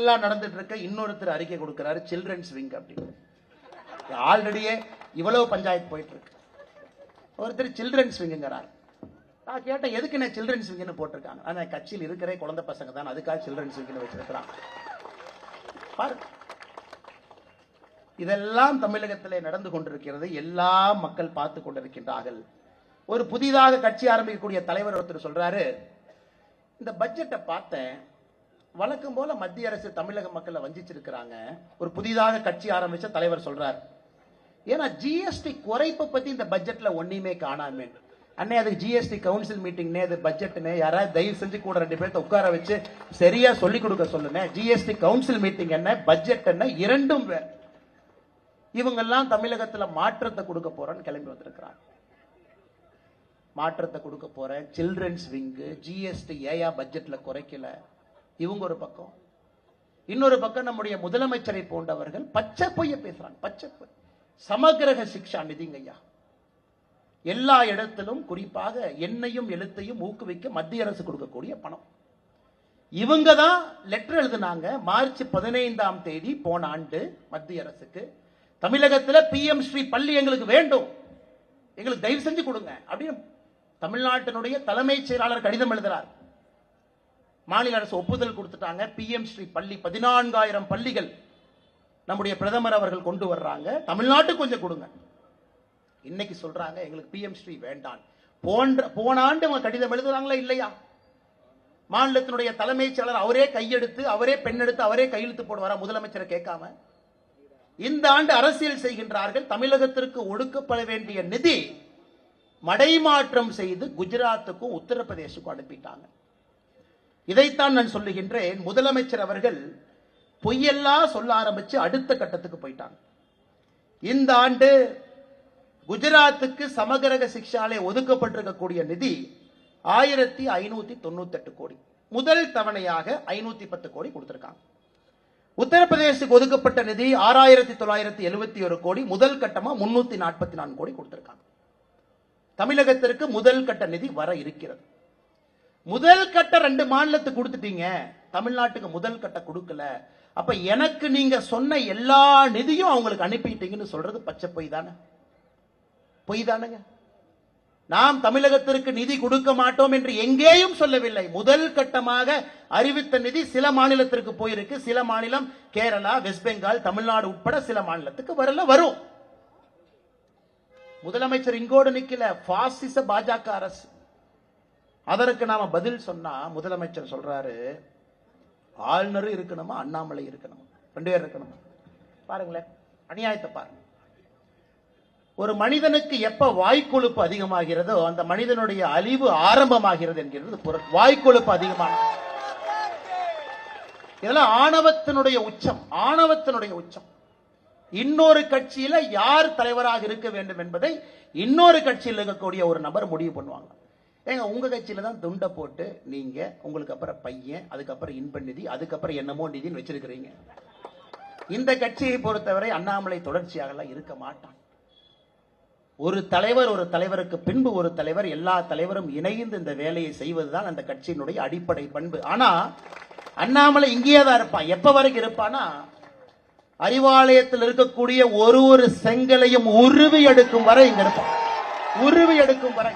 எல்லாம் நடந்துட்டு இருக்க இன்னொருத்தர் அறிக்கை கொடுக்கிறாரு சில்ட்ரன்ஸ் விங் அப்படின்னு. ஆல்ரெடியே இவ்வளவு பஞ்சாயத்து போயிட்டு இருக்கு. ஒருத்தர் சில்ட்ரன்ஸ் விங்கிறார். நான் கேட்டேன் எதுக்கு நான் சில்ட்ரன்ஸ் விங்னு போட்டிருக்காங்க. ஆனா கட்சியில் இருக்கிற குழந்தை பசங்க தான், அதுக்காக சில்ட்ரன்ஸ் விங்னு வச்சிருக்கிறாங்க. பாருங்க, இதெல்லாம் தமிழகத்திலே நடந்து கொண்டிருக்கிறது. எல்லா மக்கள் பார்த்து கொண்டிருக்கின்றார்கள். ஒரு புதிதாக கட்சி ஆரம்பிக்கக்கூடிய தலைவர் ஒருத்தர் சொல்றாரு, இந்த பட்ஜெட்டை பார்த்தேன், வழக்கம் போல மத்திய அரசு தமிழக மக்களை வஞ்சிச்சிருக்கிறாங்க. ஒரு புதிதாக கட்சி ஆரம்பிச்ச தலைவர் சொல்றார், ஏன்னா ஜிஎஸ்டி குறைப்பை பத்தி இந்த பட்ஜெட்ல ஒண்ணுமே காணாமே. அண்ணே அதுக்கு ஜிஎஸ்டி கவுன்சில் மீட்டிங்னே, அது பட்ஜெட்னே, யாராவது தயவு செஞ்சு கூட 2 பேர்த்த உட்கார வச்சு சரியா சொல்லி கொடுக்க சொல்லுங்க. ஜிஎஸ்டி கவுன்சில் மீட்டிங் என்ன, பட்ஜெட் என்ன, இரண்டும் வேறு. இவங்கெல்லாம் தமிழகத்துல மாற்றத்தை கொடுக்க போறேன்னு கிளம்பி வந்திருக்கிறாங்க. மாற்றத்தை கொடுக்க போறேன், சில்ட்ரன்ஸ் விங்கு, ஜிஎஸ்டி ஏயா பட்ஜெட்ல குறைக்கல, இவங்க ஒரு பக்கம். இன்னொரு பக்கம் நம்முடைய முதலமைச்சரை போன்றவர்கள் பச்சை பொய்ய பேசுறாங்க. பச்சை பொய். சமகிரக சிக்ஷா நிதிங்கய்யா, எல்லா இடத்திலும் குறிப்பாக எண்ணையும் எழுத்தையும் ஊக்குவிக்க மத்திய அரசு கொடுக்கக்கூடிய பணம். இவங்க தான் லெட்டர் எழுதினாங்க மார்ச் 15ஆம் தேதி போன ஆண்டு மத்திய அரசுக்கு, தமிழகத்தில் PM ஸ்ரீ பள்ளி எங்களுக்கு வேண்டும், எங்களுக்கு தயவு செஞ்சு கொடுங்க அப்படின்னு தமிழ்நாட்டினுடைய தலைமைச் செயலாளர் கடிதம் எழுதுறார். மாநில அரசு ஒப்புதல் கொடுத்துட்டாங்க. PM ஸ்ரீ பள்ளி 14,000 பள்ளிகள் நம்முடைய பிரதமர் அவர்கள் கொண்டு வர்றாங்க. தமிழ்நாட்டுக்கு கொஞ்சம் கொடுங்க. இன்னைக்கு சொல்றாங்க எங்களுக்கு PM ஸ்ரீ வேண்டாம். போன ஆண்டு அவங்க கடிதம் எழுதுறாங்களா இல்லையா? மாநிலத்தினுடைய தலைமைச் செயலாளர் அவரே கையெடுத்து, அவரே பெண்ணெடுத்து, அவரே கையெழுத்து போடுவாரா முதலமைச்சரை கேட்காம? இந்த ஆண்டு அரசியல் செய்கின்றார்கள். தமிழகத்திற்கு ஒடுக்கப்பட வேண்டிய நிதி மடைமாற்றம் செய்து குஜராத்துக்கும் உத்தரப்பிரதேசுக்கும் அனுப்பிட்டாங்க. இதைத்தான் நான் சொல்லுகின்றேன். முதலமைச்சர் அவர்கள் பொய்யெல்லாம் சொல்ல ஆரம்பிச்சு அடுத்த கட்டத்துக்கு போயிட்டாங்க. இந்த ஆண்டு குஜராத்துக்கு சமகிரக சிக்ஷாலே ஒதுக்கப்பட்டிருக்கக்கூடிய நிதி 1598 கோடி. முதல் தவணையாக 510 கோடி கொடுத்திருக்காங்க. உத்தரப்பிரதேசுக்கு ஒதுக்கப்பட்ட நிதி 6971 கோடி. முதல் கட்டமா 344 கோடி கொடுத்திருக்காங்க. தமிழகத்திற்கு முதல் கட்ட நிதி வர இருக்கிறது. முதல் கட்ட 2 மாநிலத்துக்கு கொடுத்துட்டீங்க, தமிழ்நாட்டுக்கு முதல் கட்ட கொடுக்கல. அப்ப எனக்கு நீங்க சொன்ன எல்லா நிதியும் அவங்களுக்கு அனுப்பிட்டீங்கன்னு சொல்றது பச்சை பொய் தானே? பொய் தானங்க. நாம் தமிழகத்திற்கு நிதி கொடுக்க மாட்டோம் என்று எங்கேயும் சொல்லவில்லை. முதல் கட்டமாக அறிவித்த நிதி சில மாநிலத்திற்கு போயிருக்கு. சில மாநிலம் கேரளா, வெஸ்ட் பெங்கால், தமிழ்நாடு உட்பட சில மாநிலத்துக்கு வரல, வரும். முதலமைச்சர் இங்கோடு நிக்கல, பாசிச பாஜக அரசு. அதற்கு நாம பதில் சொன்னா முதலமைச்சர் சொல்றாரு, ஆளுநர் இருக்கணுமா அண்ணாமலை இருக்கணுமா, 2 பேர் இருக்கணுமா? பாருங்களேன் அநியாயத்தை பாருங்க. ஒரு மனிதனுக்கு எப்ப வாய்க்கொழுப்பு அதிகமாகிறதோ அந்த மனிதனுடைய அழிவு ஆரம்பமாகிறது என்கிறது பொருள். வாய்க்கொழுப்பு அதிகமான இதெல்லாம் ஆணவத்தினுடைய உச்சம், ஆணவத்தினுடைய உச்சம். இன்னொரு கட்சியில யார் தலைவராக இருக்க வேண்டும் என்பதை இன்னொரு கட்சியில் இருக்கக்கூடிய ஒரு நபர் முடிவு பண்ணுவாங்க. ஏங்க உங்க கட்சியில தான் துண்டை போட்டு நீங்க உங்களுக்கு அப்புறம் பையன், அதுக்கப்புறம் இன்ப நிதி, அதுக்கப்புறம் என்னமோ நிதின்னு வச்சிருக்கிறீங்க. இந்த கட்சியை பொறுத்தவரை அண்ணாமலை தொடர்ச்சியாக இருக்க மாட்டான். ஒரு தலைவர், ஒரு தலைவருக்கு பின்பு ஒரு தலைவர், எல்லா தலைவரும் இணைந்து இந்த வேலையை செய்வதுதான் அந்த கட்சியினுடைய அடிப்படை பண்பு. ஆனா அண்ணாமலை இங்கேயே தான் இருப்பான். எப்ப வரைக்கும் இருப்பானா, அறிவாலயத்தில் இருக்கக்கூடிய ஒரு செங்கலையும் உருவி எடுக்கும் வரை இங்க இருப்பான். உருவி எடுக்கும் வரை.